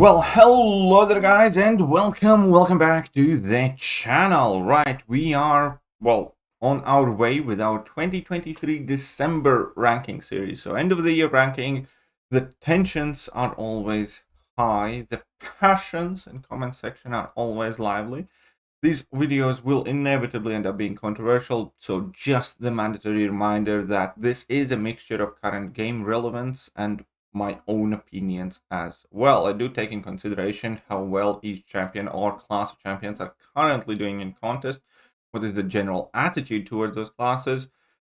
Well, hello there guys and welcome back to the channel. Right, we are, well, on our way with our 2023 December ranking series. So end of the year ranking, the tensions are always high, the passions in comment section are always lively. These videos will inevitably end up being controversial, so just the mandatory reminder that this is a mixture of current game relevance and my own opinions as well. I do take in consideration how well each champion or class of champions are currently doing in contest, what is the general attitude towards those classes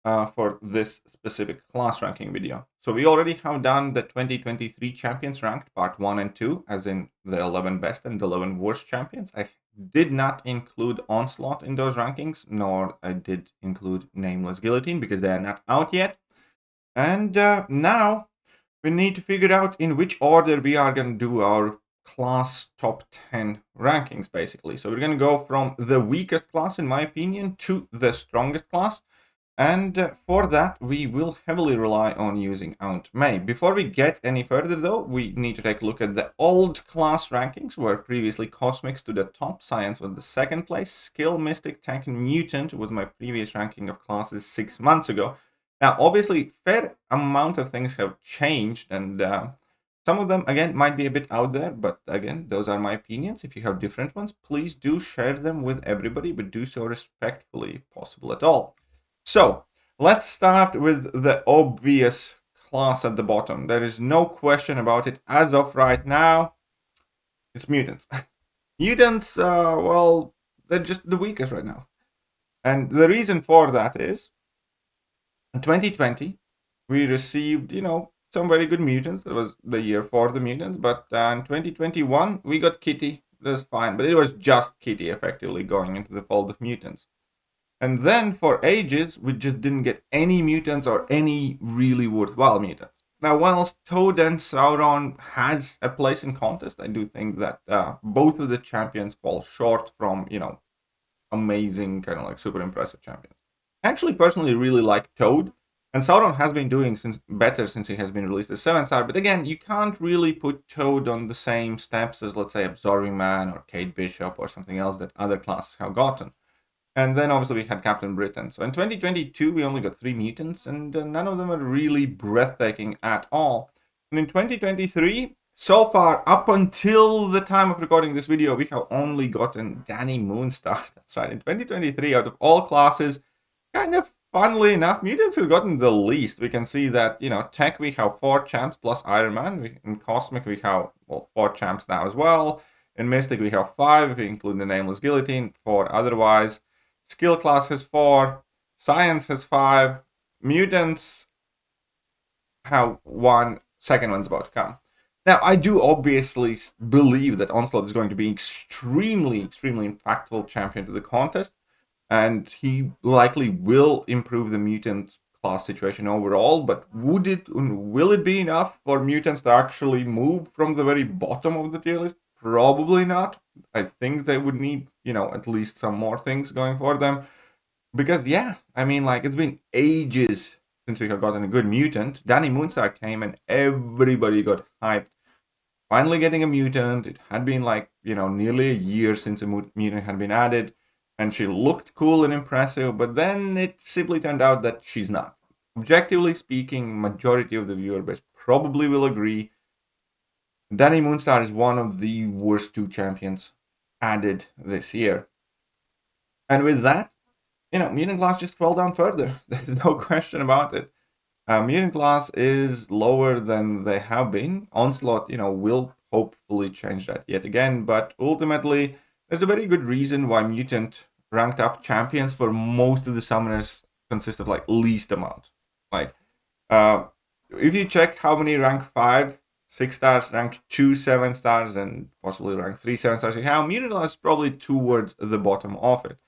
for this specific class ranking video. So we already have done the 2023 champions ranked part 1 and 2, as in the 11 best and 11 worst champions. I did not include Onslaught in those rankings, nor I did include Nameless Guillotine because they are not out yet. And now we need to figure out in which order we are going to do our class top 10 rankings, basically. So we're going to go from the weakest class, in my opinion, to the strongest class. And for that, we will heavily rely on using Aunt May. Before we get any further, though, we need to take a look at the old class rankings, where previously Cosmic stood at top, Science was the second place, Skill, Mystic, Tank, and Mutant was my previous ranking of classes 6 months ago. Now, obviously, fair amount of things have changed, and some of them, again, might be a bit out there, but again, those are my opinions. If you have different ones, please do share them with everybody, but do so respectfully if possible at all. So, let's start with the obvious class at the bottom. There is no question about it. As of right now, it's Mutants. Mutants, well, they're just the weakest right now. And the reason for that is, in 2020, we received, some very good Mutants. That was the year for the Mutants. But in 2021, we got Kitty. That's fine. But it was just Kitty, effectively, going into the fold of Mutants. And then for ages, we just didn't get any Mutants or any really worthwhile Mutants. Now, whilst Toad and Sauron has a place in contest, I do think that both of the champions fall short from, amazing, kind of like super impressive champions. I actually personally really like Toad, and Sauron has been doing better since he has been released as 7-star, but again, you can't really put Toad on the same steps as, let's say, Absorbing Man or Kate Bishop or something else that other classes have gotten. And then obviously we had Captain Britain. So in 2022, we only got 3 Mutants, and none of them are really breathtaking at all. And in 2023, so far, up until the time of recording this video, we have only gotten Danny Moonstar. That's right. In 2023, out of all classes, kind of funnily enough, Mutants have gotten the least. We can see that, Tech, we have 4 champs plus Iron Man. In Cosmic, we have, 4 champs now as well. In Mystic, we have 5, if we include the Nameless Guillotine, 4 otherwise. Skill class has 4, Science has 5, Mutants have 1, second one's about to come. Now, I do obviously believe that Onslaught is going to be extremely impactful champion to the contest, and he likely will improve the Mutant class situation overall, but will it be enough for Mutants to actually move from the very bottom of the tier list? Probably not. I think they would need, at least some more things going for them. Because, it's been ages since we have gotten a good Mutant. Danny Moonstar came and everybody got hyped. Finally getting a Mutant. It had been nearly a year since a Mutant had been added. And she looked cool and impressive, but then it simply turned out that she's not. Objectively speaking, majority of the viewer base probably will agree Danny Moonstar is one of the worst 2 champions added this year. And with that, Mutant class just fell down further. There's no question about it. Mutant class is lower than they have been. Onslaught, will hopefully change that yet again. But ultimately, there's a very good reason why Mutant ranked up champions for most of the summoners consist of least amount. If you check how many rank 5, 6 stars, rank 2 7 stars, and possibly rank 3 7 stars you have, Mutant class is probably towards the bottom of it.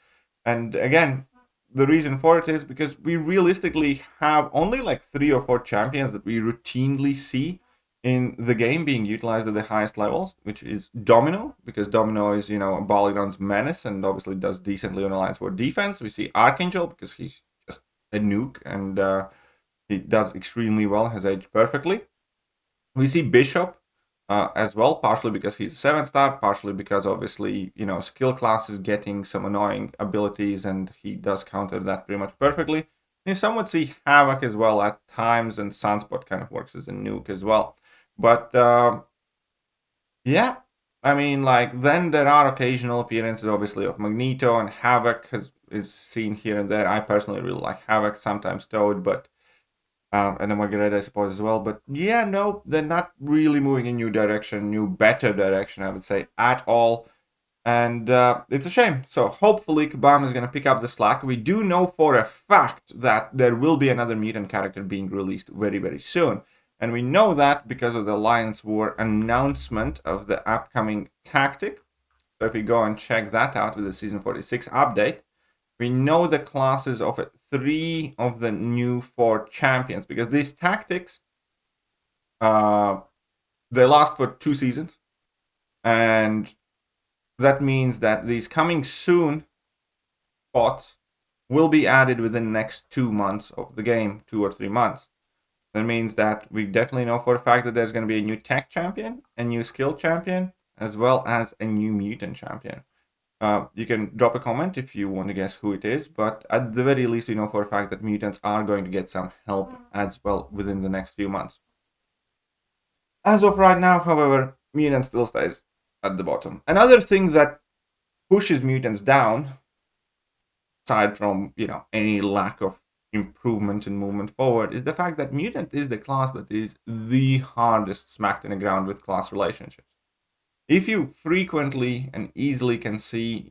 And again, the reason for it is because we realistically have only 3 or 4 champions that we routinely see in the game being utilized at the highest levels, which is Domino, because Domino is, Polygon's menace and obviously does decently on Alliance War defense. We see Archangel because he's just a nuke and he does extremely well, has aged perfectly. We see Bishop, as well, partially because he's a 7-star, partially because obviously, skill class is getting some annoying abilities and he does counter that pretty much perfectly. And some would see Havoc as well at times, and Sunspot kind of works as a nuke as well. But yeah, I mean, like, then there are occasional appearances, obviously, of Magneto, and Havoc is seen here and there. I personally really like Havoc, sometimes Toad, but and then Margaret, I suppose, as well. But yeah, no, they're not really moving in new direction, better direction, I would say, at all. And it's a shame. So hopefully Kabam is going to pick up the slack. We do know for a fact that there will be another mutant character being released very, very soon. And we know that because of the Alliance War announcement of the upcoming tactic. So if we go and check that out with the Season 46 update, we know the classes of 3 of the new 4 champions, because these tactics, they last for 2 seasons. And that means that these coming soon spots will be added within the next 2 months of the game, 2 or 3 months. That means that we definitely know for a fact that there's going to be a new tech champion, a new skill champion, as well as a new mutant champion. You can drop a comment if you want to guess who it is, but at the very least, we know for a fact that mutants are going to get some help as well within the next few months. As of right now, however, mutants still stays at the bottom. Another thing that pushes mutants down, aside from, any lack of improvement and movement forward, is the fact that mutant is the class that is the hardest smacked in the ground with class relationships. If you frequently and easily can see,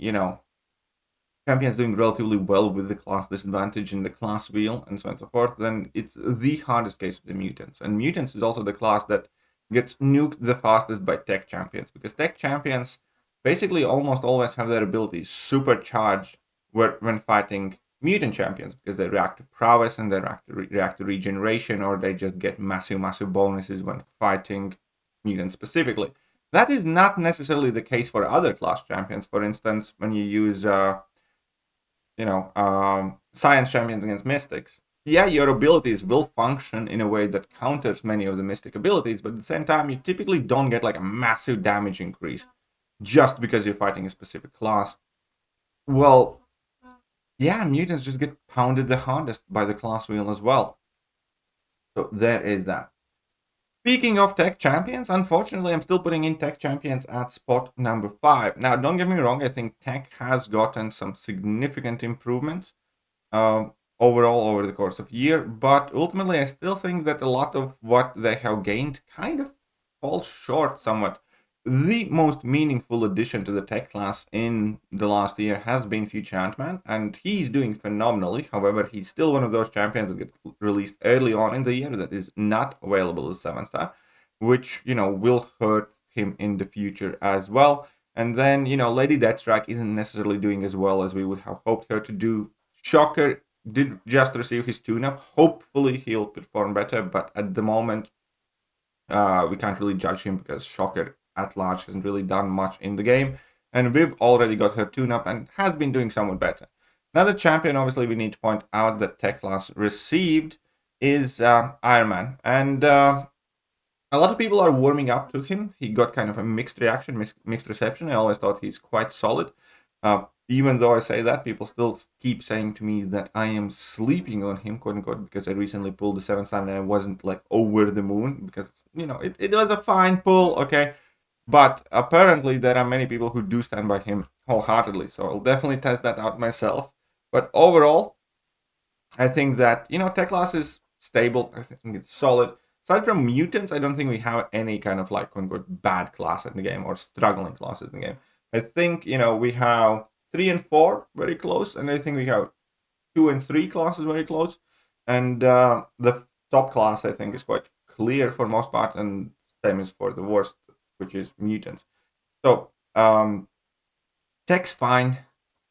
champions doing relatively well with the class disadvantage in the class wheel and so on and so forth, then it's the hardest case of the mutants. And mutants is also the class that gets nuked the fastest by tech champions, because tech champions basically almost always have their abilities supercharged when fighting mutant champions, because they react to prowess and they react to regeneration, or they just get massive bonuses when fighting mutants specifically. That is not necessarily the case for other class champions. For instance, when you use, science champions against mystics, yeah, your abilities will function in a way that counters many of the mystic abilities, but at the same time, you typically don't get like a massive damage increase just because you're fighting a specific class. Well, yeah, mutants just get pounded the hardest by the class wheel as well. So there is that. Speaking of tech champions, unfortunately, I'm still putting in tech champions at spot number 5. Now, don't get me wrong, I think tech has gotten some significant improvements overall over the course of the year, but ultimately, I still think that a lot of what they have gained kind of falls short somewhat. The most meaningful addition to the tech class in the last year has been Future Ant-Man, and he's doing phenomenally. However, he's still one of those champions that get released early on in the year that is not available as 7-star, which, will hurt him in the future as well. And then, Lady Deathstrike isn't necessarily doing as well as we would have hoped her to do. Shocker did just receive his tune-up. Hopefully he'll perform better, but at the moment, we can't really judge him because Shocker at large hasn't really done much in the game, and Viv already got her tune-up and has been doing somewhat better. Another champion, obviously, we need to point out that tech class received is Iron Man, and a lot of people are warming up to him. He got kind of a mixed reaction, mixed reception. I always thought he's quite solid. Even though I say that, people still keep saying to me that I am sleeping on him, quote unquote, because I recently pulled the 7-star and I wasn't like over the moon, because, it was a fine pull, okay? But apparently there are many people who do stand by him wholeheartedly, so I'll definitely test that out myself. But overall, I think that, tech class is stable. I think it's solid. Aside from mutants, I don't think we have any kind of like, quote unquote, bad class in the game or struggling classes in the game. I think, we have 3 and 4 very close, and I think we have 2 and 3 classes very close. And the top class, I think, is quite clear for the most part, and same is for the worst, which is mutants. So, tech's fine.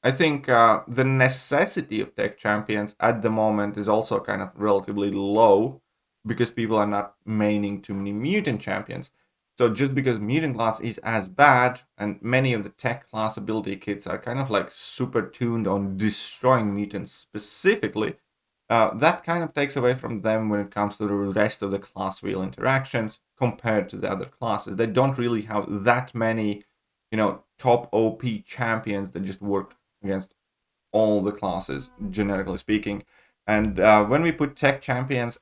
I think the necessity of tech champions at the moment is also kind of relatively low, because people are not maining too many mutant champions. So just because mutant class is as bad, and many of the tech class ability kits are kind of like super tuned on destroying mutants specifically, that kind of takes away from them when it comes to the rest of the class wheel interactions. compared to the other classes. They don't really have that many, top OP champions that just work against all the classes, generically speaking. And when we put tech champions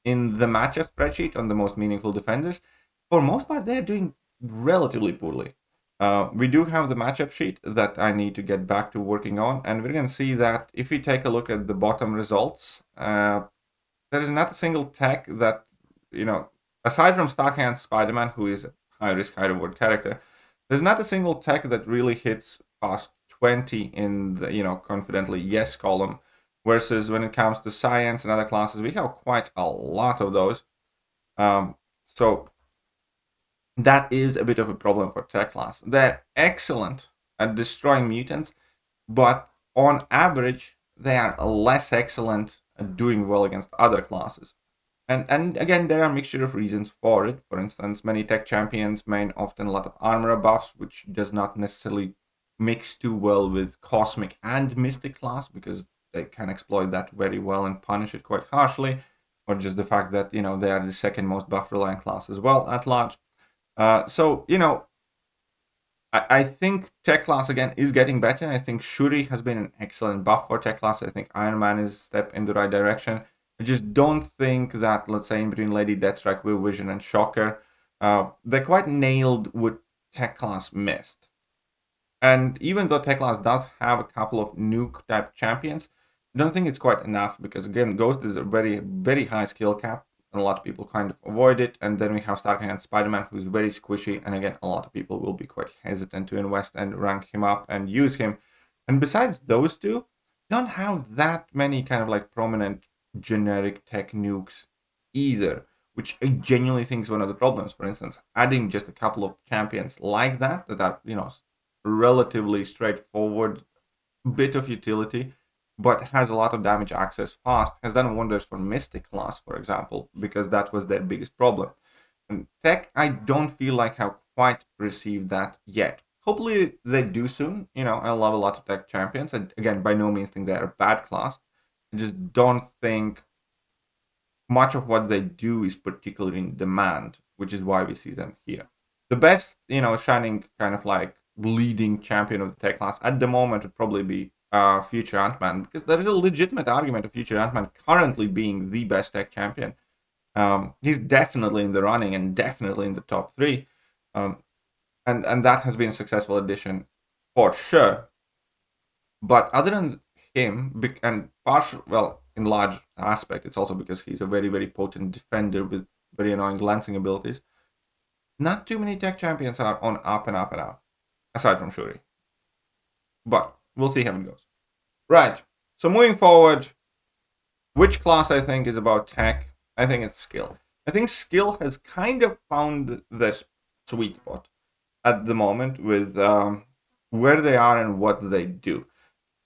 in the matchup spreadsheet on the most meaningful defenders, for most part, they're doing relatively poorly. We do have the matchup sheet that I need to get back to working on, and we're going to see that if we take a look at the bottom results, there is not a single tech that, aside from Starkhand Spider-Man, who is a high-risk, high-reward character, there's not a single tech that really hits past 20 in the, confidently yes column, versus when it comes to science and other classes, we have quite a lot of those. So that is a bit of a problem for tech class. They're excellent at destroying mutants, but on average, they are less excellent at doing well against other classes. And again, there are a mixture of reasons for it. For instance, many tech champions main often a lot of armor buffs, which does not necessarily mix too well with cosmic and mystic class, because they can exploit that very well and punish it quite harshly, or just the fact that, they are the second most buff reliant class as well at large. So, I think tech class, again, is getting better. I think Shuri has been an excellent buff for tech class. I think Iron Man is a step in the right direction. I just don't think that, let's say, in between Lady Deathstrike, Will Vision, and Shocker, they're quite nailed what tech class missed. And even though tech class does have a couple of nuke-type champions, I don't think it's quite enough, because, again, Ghost is a very, very high skill cap, and a lot of people kind of avoid it. And then we have Starkey and Spider-Man, who's very squishy, and again, a lot of people will be quite hesitant to invest and rank him up and use him. And besides those two, don't have that many kind of like prominent generic tech nukes either, which I genuinely think is one of the problems. For instance, adding just a couple of champions like that are, relatively straightforward bit of utility, but has a lot of damage access fast, has done wonders for Mystic class, for example, because that was their biggest problem. And tech, I don't feel like have quite received that yet. Hopefully they do soon. I love a lot of tech champions, and again, by no means think they're a bad class. I just don't think much of what they do is particularly in demand, which is why we see them here. The best, shining kind of like leading champion of the tech class at the moment would probably be Future Ant-Man, because there is a legitimate argument of Future Ant-Man currently being the best tech champion. He's definitely in the running and definitely in the top 3. And that has been a successful addition for sure. But other than him, and in large aspect, it's also because he's a very, very potent defender with very annoying glancing abilities. Not too many tech champions are on up and up and up, aside from Shuri. But we'll see how it goes. Right, so moving forward, which class I think is about tech? I think it's skill. I think skill has kind of found this sweet spot at the moment with where they are and what they do.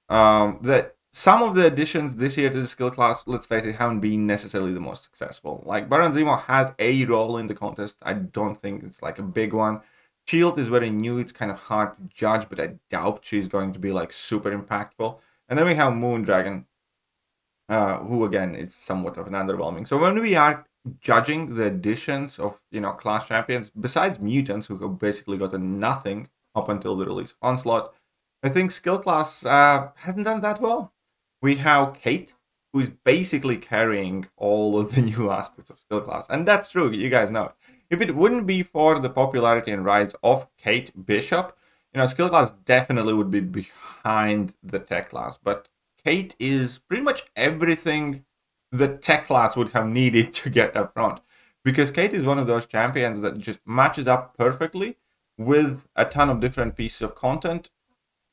That some of the additions this year to the skill class, let's face it, haven't been necessarily the most successful. Like Baron Zemo has a role in the contest. I don't think it's like a big one. Shield is very new. It's kind of hard to judge, but I doubt she's going to be like super impactful. And then we have Moondragon, who again is somewhat of an underwhelming. So when we are judging the additions of class champions, besides Mutants, who have basically gotten nothing up until the release of Onslaught, I think skill class hasn't done that well. We have Kate, who is basically carrying all of the new aspects of skill class. And that's true, you guys know it. If it wouldn't be for the popularity and rise of Kate Bishop, skill class definitely would be behind the tech class. But Kate is pretty much everything the tech class would have needed to get up front. Because Kate is one of those champions that just matches up perfectly with a ton of different pieces of content,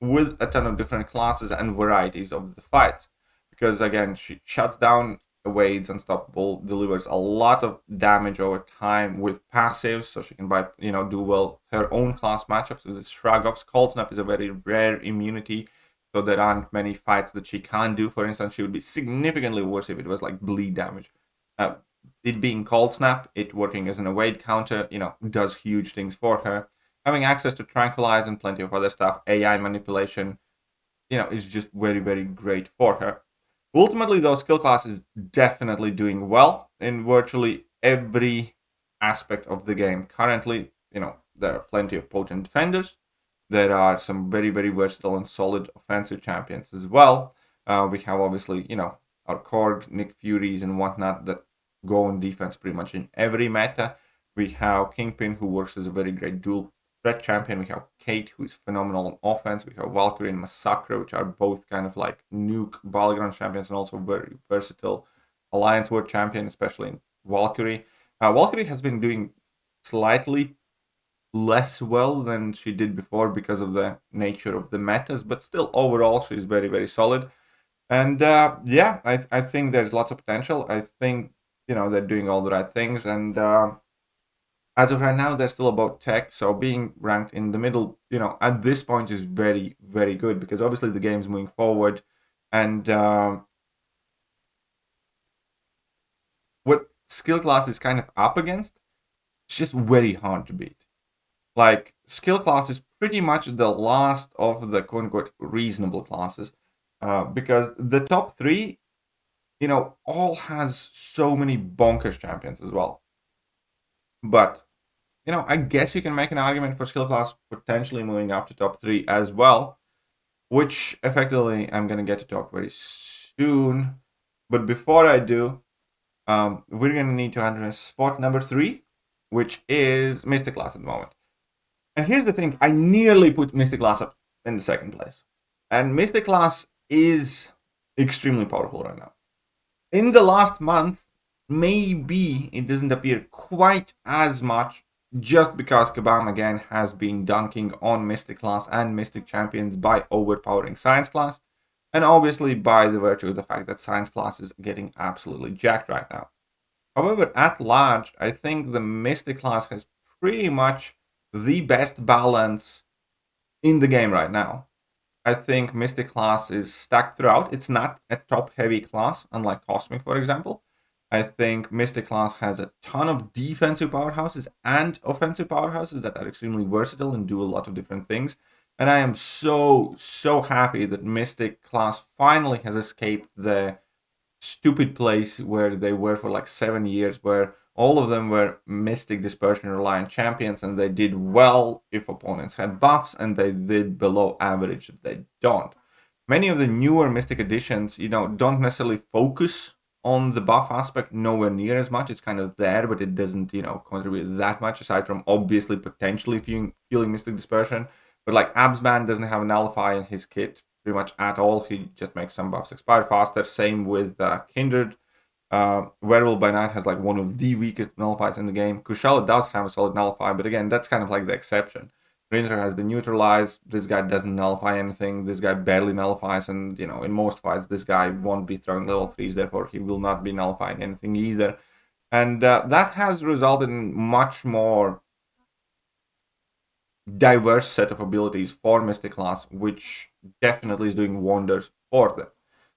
with a ton of different classes and varieties of the fights. Because again, she shuts down, evades, unstoppable, delivers a lot of damage over time with passives, so she can do well her own class matchups with this Shrug-Offs. Cold Snap is a very rare immunity, so there aren't many fights that she can't do. For instance, she would be significantly worse if it was like bleed damage. It being Cold Snap, it working as an evade counter, does huge things for her. Having access to Tranquilize and plenty of other stuff, AI manipulation, is just very, very great for her. Ultimately, though, skill class is definitely doing well in virtually every aspect of the game. Currently, there are plenty of potent defenders. There are some very, very versatile and solid offensive champions as well. We have obviously, our Korg, Nick Furies, and whatnot that go on defense pretty much in every meta. We have Kingpin, who works as a very great dual threat champion. We have Kate, who's phenomenal on offense. We have Valkyrie and Massacre, which are both kind of like nuke battleground champions and also very versatile Alliance World champion, especially in Valkyrie. Valkyrie has been doing slightly less well than she did before because of the nature of the metas, but still overall she's very, very solid. And I think there's lots of potential. I think they're doing all the right things, and as of right now they're still about tech. So being ranked in the middle, at this point is very, very good, because obviously the game's moving forward, and what skill class is kind of up against, it's just very hard to beat. Like, skill class is pretty much the last of the quote-unquote reasonable classes, because the top three, all has so many bonkers champions as well. But, I guess you can make an argument for skill class potentially moving up to top three as well, which effectively I'm going to get to talk very soon. But before I do, we're going to need to enter spot number 3, which is Mystic class at the moment. And here's the thing, I nearly put Mystic class up in the second place. And Mystic class is extremely powerful right now. In the last month, maybe it doesn't appear quite as much, just because Kabam again has been dunking on Mystic class and Mystic champions by overpowering Science class, and obviously by the virtue of the fact that Science class is getting absolutely jacked right now. However, at large, I think the Mystic class has pretty much the best balance in the game right now. I think Mystic class is stacked throughout. It's not a top-heavy class, unlike Cosmic, for example. I think Mystic class has a ton of defensive powerhouses and offensive powerhouses that are extremely versatile and do a lot of different things. And I am so, so happy that Mystic class finally has escaped the stupid place where they were for like 7 years, where all of them were Mystic Dispersion reliant champions, and they did well if opponents had buffs, and they did below average if they don't. Many of the newer Mystic additions, don't necessarily focus on the buff aspect nowhere near as much. It's kind of there, but it doesn't, contribute that much, aside from obviously potentially feeling Mystic Dispersion. But like Absman doesn't have a nullify in his kit pretty much at all. He just makes some buffs expire faster. Same with Kindred. Werewolf by Night has like one of the weakest nullifiers in the game. Kushala does have a solid nullify, but again, that's kind of like the exception. Rinter has the neutralize. This guy doesn't nullify anything. This guy barely nullifies, and in most fights, this guy won't be throwing level 3s, therefore he will not be nullifying anything either. And that has resulted in much more diverse set of abilities for Mystic class, which definitely is doing wonders for them.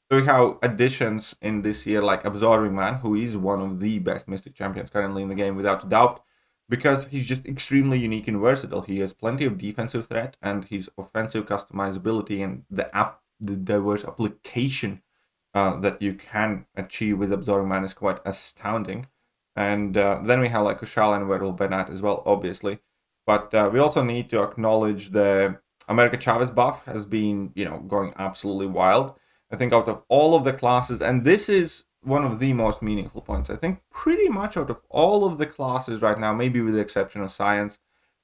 So we have additions in this year like Absorbing Man, who is one of the best Mystic champions currently in the game without a doubt, because he's just extremely unique and versatile. He has plenty of defensive threat, and his offensive customizability and the diverse application that you can achieve with Absorbing Man is quite astounding. And then we have like Kushala and Werewolf by Night as well, obviously. But we also need to acknowledge the America Chavez buff has been, going absolutely wild. I think out of all of the classes, and this is one of the most meaningful points, I think pretty much out of all of the classes right now, maybe with the exception of Science,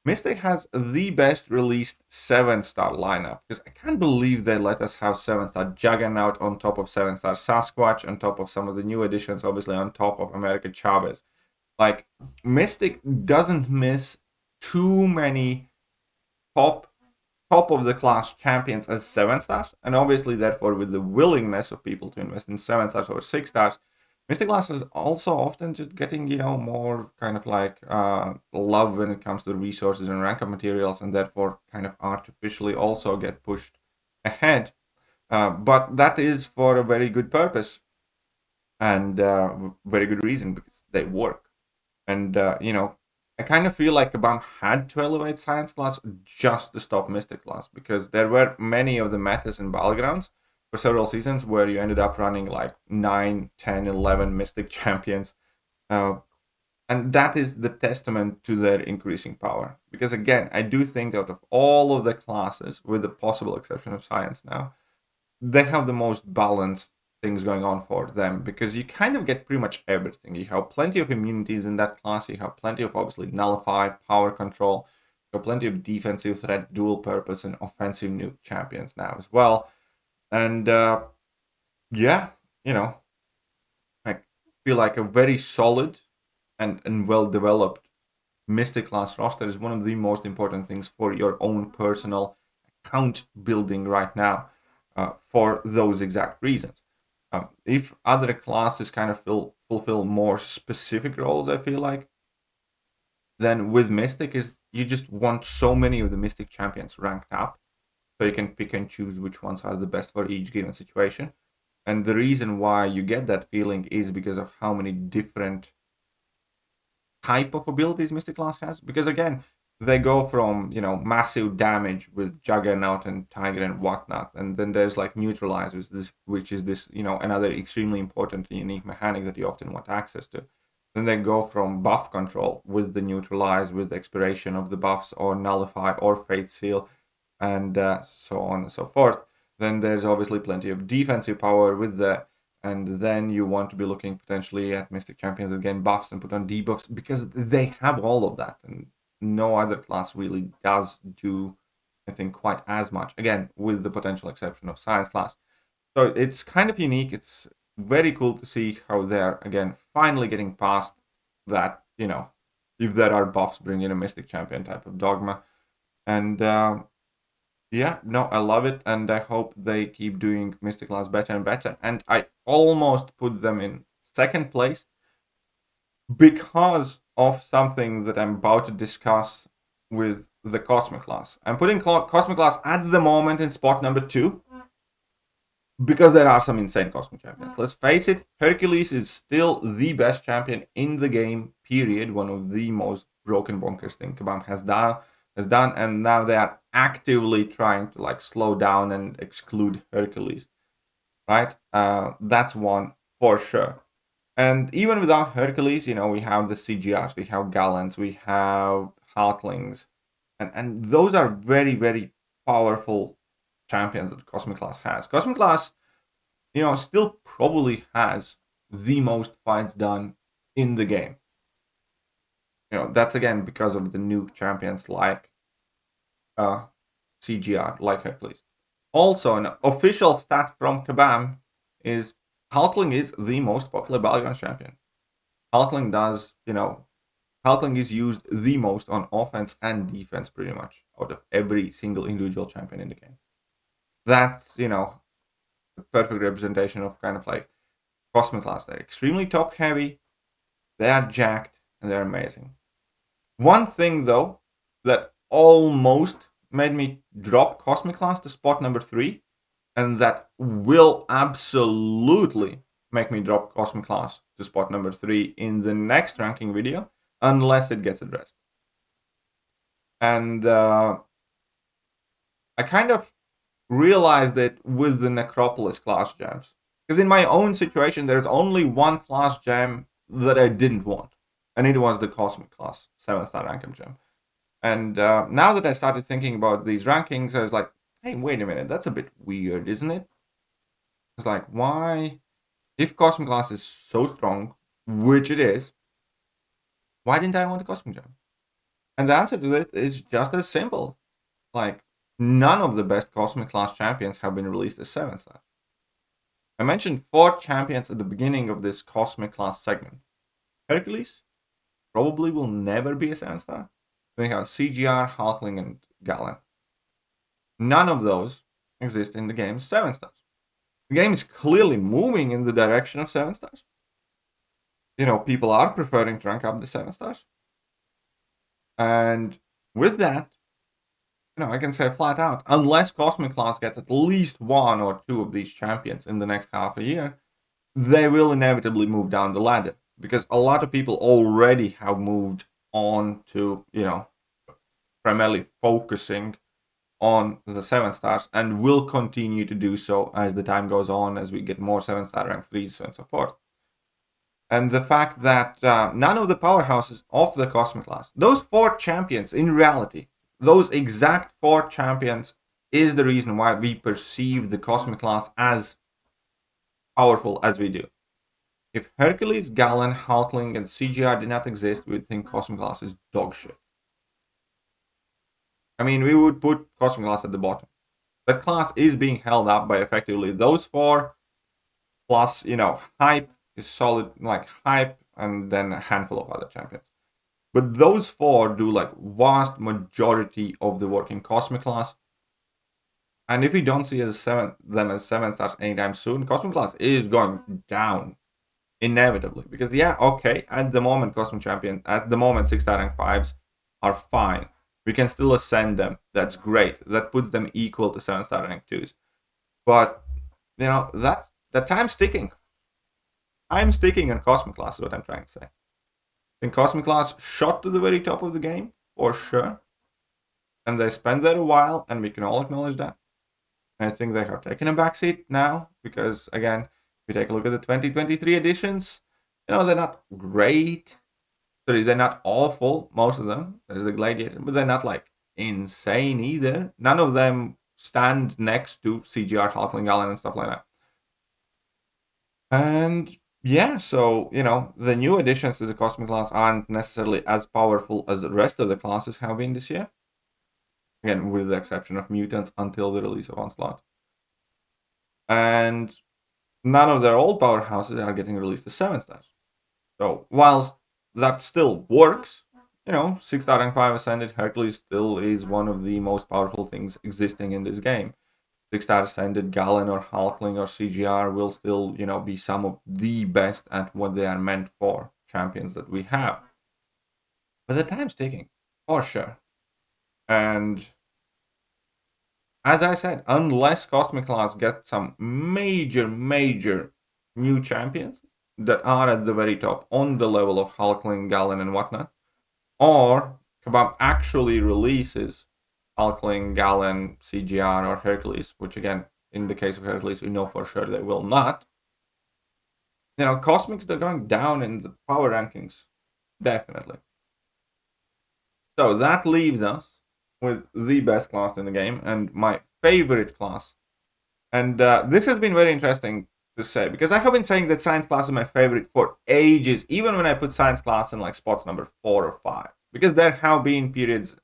Mystic has the best released 7-star lineup. Because I can't believe they let us have 7-star Juggernaut on top of 7-star Sasquatch, on top of some of the new additions, obviously on top of America Chavez. Like, Mystic doesn't miss too many top of the class champions as 7-stars, and obviously therefore with the willingness of people to invest in 7-stars over 6-stars, Mystic class is also often just getting more kind of like love when it comes to resources and rank up materials, and therefore kind of artificially also get pushed ahead. But that is for a very good purpose and very good reason, because they work. And I kind of feel like Kabam had to elevate Science class just to stop Mystic class, because there were many of the metas in Battlegrounds for several seasons where you ended up running like 9, 10, 11 Mystic champions. And that is the testament to their increasing power. Because again, I do think out of all of the classes, with the possible exception of science now, they have the most balanced things going on for them, because you kind of get pretty much everything. You have plenty of immunities in that class, you have plenty of obviously nullify, power control, you have plenty of defensive threat, dual purpose, and offensive nuke champions now as well. And yeah, I feel like a very solid and well developed Mystic class roster is one of the most important things for your own personal account building right now, for those exact reasons. If other classes kind of fulfill more specific roles, I feel like, then with Mystic is you just want so many of the Mystic champions ranked up, so you can pick and choose which ones are the best for each given situation. And the reason why you get that feeling is because of how many different type of abilities Mystic class has. Because again, they go from massive damage with Juggernaut and Tiger and whatnot, and then there's like Neutralize, which is this another extremely important unique mechanic that you often want access to. Then they go from buff control with the Neutralize, with expiration of the buffs, or Nullify, or Fate Seal, and so on and so forth. Then there's obviously plenty of defensive power with the, and then you want to be looking potentially at Mystic champions that gain buffs and put on debuffs, because they have all of that, and no other class really does do, I think, quite as much. Again, with the potential exception of Science class. So it's kind of unique. It's very cool to see how they're, again, finally getting past that, if there are buffs, bring in a Mystic champion type of dogma. And yeah, no, I love it, and I hope they keep doing Mystic class better and better. And I almost put them in second place because of something that I'm about to discuss with the Cosmic class. I'm putting Cosmic class at the moment in spot number 2 because there are some insane Cosmic champions. Let's face it, Hercules is still the best champion in the game, period. One of the most broken bonkers thing Kabam has done, and now they are actively trying to slow down and exclude Hercules, right? That's one for sure. And even without Hercules, we have the CGRs, we have Gallants, we have Hulklings, and those are very, very powerful champions that Cosmic class has. Cosmic class, still probably has the most fights done in the game. That's again because of the nuke champions like CGR, like Hercules. Also, an official stat from Kabam is Hulkling is the most popular Battlegrounds champion. Hulkling is used the most on offense and defense pretty much out of every single individual champion in the game. That's, the perfect representation of kind of like Cosmic class. They're extremely top heavy, they are jacked, and they're amazing. One thing though that almost made me drop Cosmic class to spot number 3, and that will absolutely make me drop Cosmic class to spot number 3 in the next ranking video, unless it gets addressed. And I kind of realized it with the Necropolis class gems. Because in my own situation, there's only one class gem that I didn't want, and it was the Cosmic class 7-star rankum gem. And now that I started thinking about these rankings, I was like, hey, wait a minute, that's a bit weird, isn't it? It's like, why, if Cosmic class is so strong, which it is, why didn't I want a Cosmic gem? And the answer to it is just as simple. Like, none of the best Cosmic class champions have been released as 7-star. I mentioned 4 champions at the beginning of this Cosmic class segment. Hercules probably will never be a 7-star. Then we have CGR, Hulkling, and Gallant. None of those exist in the game's 7 stars. The game is clearly moving in the direction of 7 stars. People are preferring to rank up the 7 stars. And with that, I can say flat out, unless Cosmic class gets at least 1 or 2 of these champions in the next half a year, they will inevitably move down the ladder. Because a lot of people already have moved on to, primarily focusing on the 7 stars, and will continue to do so as the time goes on, as we get more 7-star rank 3s and so forth. And the fact that none of the powerhouses of the Cosmic class, those 4 champions in reality, those exact 4 champions is the reason why we perceive the Cosmic class as powerful as we do. If Hercules, Galen, Hulkling, and CGR did not exist, we would think Cosmic class is dog shit. I mean, we would put Cosmic class at the bottom. That class is being held up by effectively those 4, plus, Hype is solid, like Hype, and then a handful of other champions. But those 4 do like vast majority of the work in Cosmic class. And if we don't see them as 7 stars anytime soon, Cosmic class is going down inevitably. Because at the moment Cosmic champion, at the moment 6-star rank 5s are fine. We can still ascend them. That's great. That puts them equal to 7-star rank 2s. But that time's ticking. I'm sticking on Cosmic class is what I'm trying to say. In Cosmic class shot to the very top of the game, for sure. And they spent there a while, and we can all acknowledge that. And I think they have taken a backseat now, because again, if we take a look at the 2023 editions, they're not great. They're not awful, most of them. There's the Gladiator, but they're not like insane either. None of them stand next to CGR, Hulkling, Galen, and stuff like that. And so, the new additions to the Cosmic class aren't necessarily as powerful as the rest of the classes have been this year. Again, with the exception of Mutants until the release of Onslaught. And none of their old powerhouses are getting released as 7 stars. So, whilst that still works, 6-star rank 5 Ascended Hercules still is one of the most powerful things existing in this game. 6-star Ascended Galen or Hulkling or CGR will still, be some of the best at what they are meant for, champions that we have. But the time's ticking, for sure. And as I said, unless Cosmic class gets some major new champions that are at the very top on the level of Hulkling, Galen, and whatnot, or Kabam actually releases Hulkling, Galen, CGR, or Hercules, which again, in the case of Hercules, we know for sure they will not. Cosmics, they're going down in the power rankings, definitely. So that leaves us with the best class in the game and my favorite class. And this has been very interesting to say, because I have been saying that Science class is my favorite for ages, even when I put Science class in like spots number 4 or 5. Because there have been periods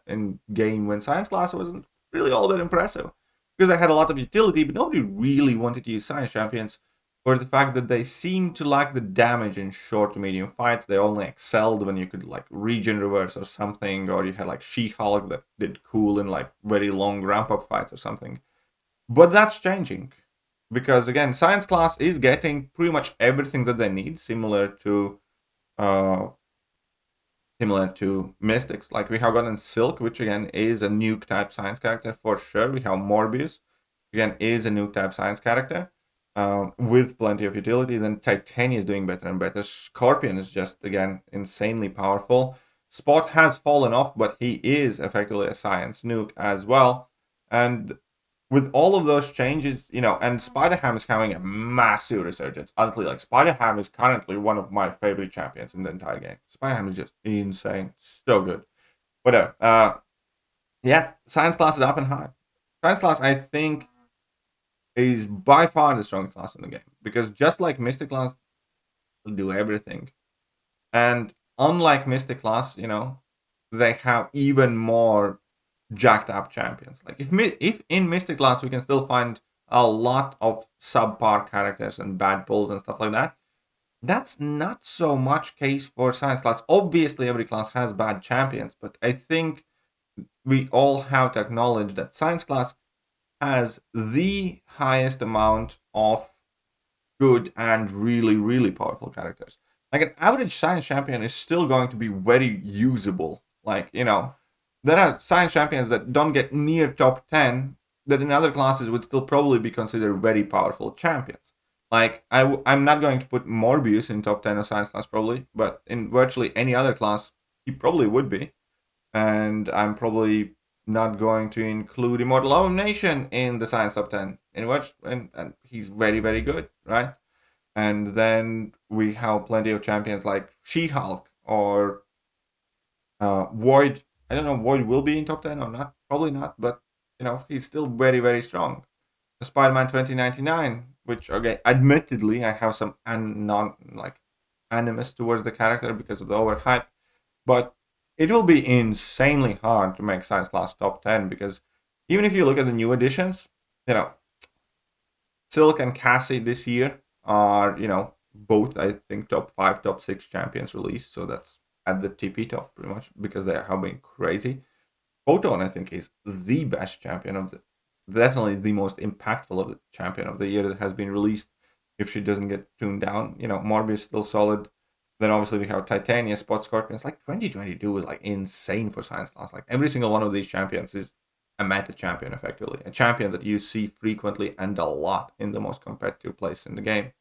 in game when Science class wasn't really all that impressive. Because they had a lot of utility, but nobody really wanted to use Science champions for the fact that they seemed to lack the damage in short to medium fights. They only excelled when you could like regen reverse or something, or you had like She-Hulk that did cool in like very long ramp-up fights or something. But that's changing. Because again, Science class is getting pretty much everything that they need, similar to Mystics. Like we have gotten Silk, which again is a nuke type Science character for sure. We have Morbius, again is a nuke type Science character with plenty of utility. Then Titania is doing better and better. Scorpion is just again insanely powerful. Spot has fallen off, but he is effectively a Science nuke as well. And with all of those changes, and Spider-Ham is having a massive resurgence. Honestly, like Spider-Ham is currently one of my favorite champions in the entire game. Spider-Ham is just insane, so good. Whatever. Science class is up and high. Science class, I think, is by far the strongest class in the game, because just like Mystic class, will do everything, and unlike Mystic class, they have even more jacked up champions. Like if in Mystic class we can still find a lot of subpar characters and bad pulls and stuff like that, that's not so much case for Science class. Obviously every class has bad champions, but I think we all have to acknowledge that Science class has the highest amount of good and really powerful characters. Like an average Science champion is still going to be very usable. Like, there are Science champions that don't get near top 10 that in other classes would still probably be considered very powerful champions. Like, I'm not going to put Morbius in top 10 of Science class probably, but in virtually any other class, he probably would be. And I'm probably not going to include Immortal Abomination in the Science top 10, in which, and he's very good, right? And then we have plenty of champions like She-Hulk or Void. I don't know, Void will be in top 10 or not. Probably not, but he's still very, very strong. Spider-Man 2099, which, okay, admittedly, I have some animus towards the character because of the overhype, but it will be insanely hard to make Science Class top 10 because even if you look at the new additions, Silk and Cassie this year are, both, I think, top 5, top 6 champions released, so that's at the tippy top pretty much because they have been crazy. Photon, I think, is the best champion of definitely the most impactful of the champion of the year that has been released. If she doesn't get tuned down, Morbius still solid. Then obviously we have Titania, Spot Scorpions. Like 2022 was like insane for Science Class. Like every single one of these champions is a meta champion, effectively a champion that you see frequently and a lot in the most competitive place in the game.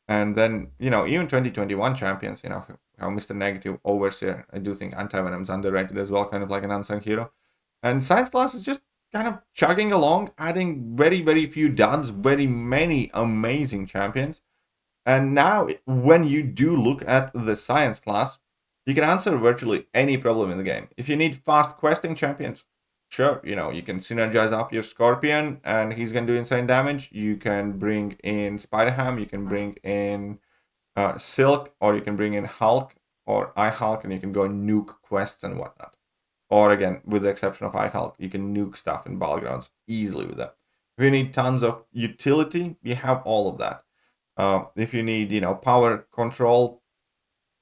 And then even 2021 champions, how Mr. Negative, Overseer. I do think Anti-Venom's underrated as well, kind of like an unsung hero. And Science Class is just kind of chugging along, adding very, very few duds, very many amazing champions. And now, when you do look at the Science Class, you can answer virtually any problem in the game. If you need fast questing champions, sure, you can synergize up your Scorpion and he's going to do insane damage. You can bring in Spider-Ham, you can bring in Silk, or you can bring in Hulk or iHulk, and you can go and nuke quests and whatnot. Or again, with the exception of iHulk, you can nuke stuff in battlegrounds easily with that. If you need tons of utility, you have all of that. If you need, power control,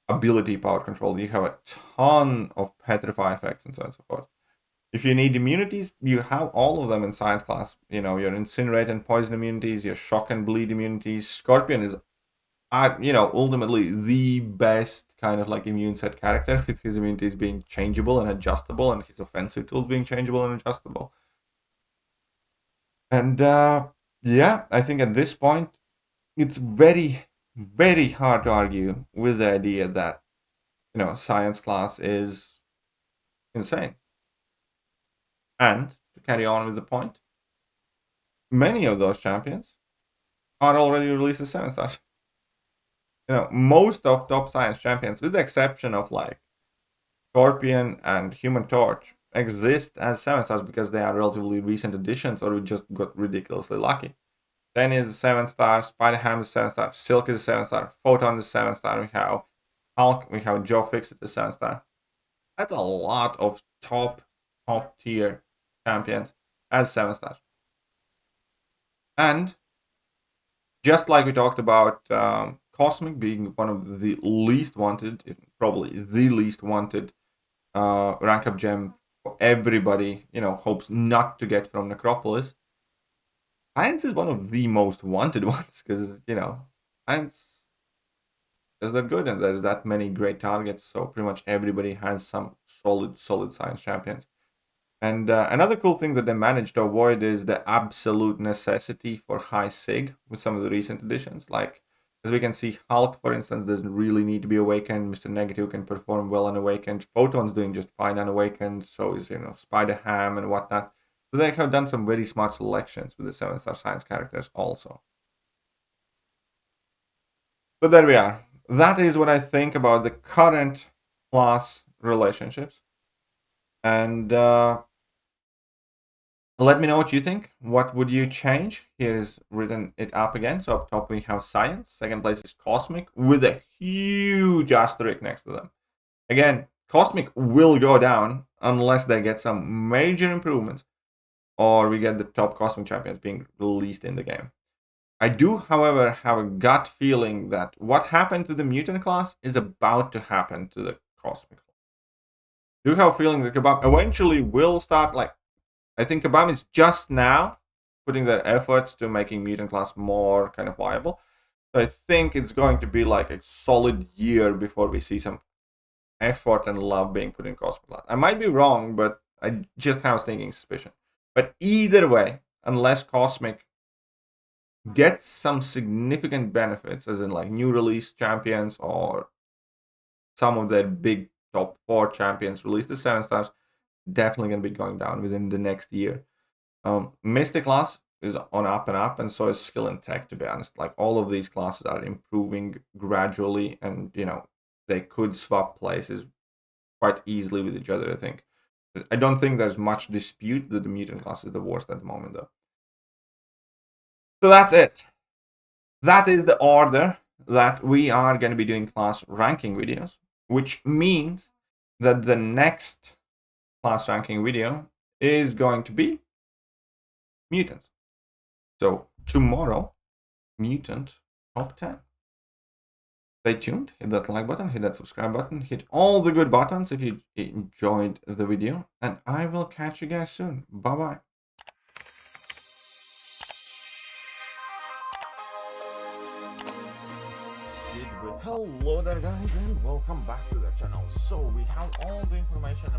ability power control, you have a ton of petrify effects and so on and so forth. If you need immunities, you have all of them in Science Class. Your Incinerate and Poison immunities, your Shock and Bleed immunities. Scorpion is, ultimately the best kind of like immune set character, with his immunities being changeable and adjustable, and his offensive tools being changeable and adjustable. And yeah, I think at this point, it's very, very hard to argue with the idea that, Science Class is insane. And to carry on with the point, many of those champions are already released as 7 stars. Most of top Science champions, with the exception of like Scorpion and Human Torch, exist as 7 stars because they are relatively recent additions or we just got ridiculously lucky. Then is 7 star, Spider-Ham is 7 star, Silk is 7 star, Photon is 7 star, we have Hulk, we have Joe Fixit is 7 star. That's a lot of top tier champions as 7 stars. And just like we talked about Cosmic being one of the least wanted, probably the least wanted rank up gem everybody hopes not to get from Necropolis, Science is one of the most wanted ones because Science is that good and there's that many great targets, so pretty much everybody has some solid Science champions. And another cool thing that they managed to avoid is the absolute necessity for high sig with some of the recent additions. Like, as we can see, Hulk, for instance, doesn't really need to be awakened. Mr. Negative can perform well unawakened. Photon's doing just fine unawakened. So is, Spider-Ham and whatnot. So they have done some very smart selections with the 7 star Science characters also. But there we are. That is what I think about the current class relationships. And let me know what you think. What would you change? Here's written it up again. So up top we have Science. Second place is Cosmic with a huge asterisk next to them. Again, Cosmic will go down unless they get some major improvements or we get the top Cosmic champions being released in the game. I do, however, have a gut feeling that what happened to the Mutant class is about to happen to the Cosmic class. I do have a feeling that Kabam eventually will start, I think Kabam is just now putting their efforts to making Mutant class more kind of viable. So I think it's going to be like a solid year before we see some effort and love being put in Cosmic class. I might be wrong, but I just have a sneaking suspicion. But either way, unless Cosmic gets some significant benefits, as in like new release champions or some of their big top 4 champions released as 7 stars, definitely going to be going down within the next year. Mystic class is on up and up, and so is skill and tech, to be honest. Like, all of these classes are improving gradually, and they could swap places quite easily with each other, I think. I don't think there's much dispute that the mutant class is the worst at the moment, though. So that's it. That is the order that we are going to be doing class ranking videos, which means that the next class ranking video is going to be Mutants. So tomorrow, Mutant Top 10. Stay tuned, hit that like button, hit that subscribe button, hit all the good buttons if you enjoyed the video, and I will catch you guys soon. Bye-bye. Hello there, guys, and welcome back to the channel. So we have all the information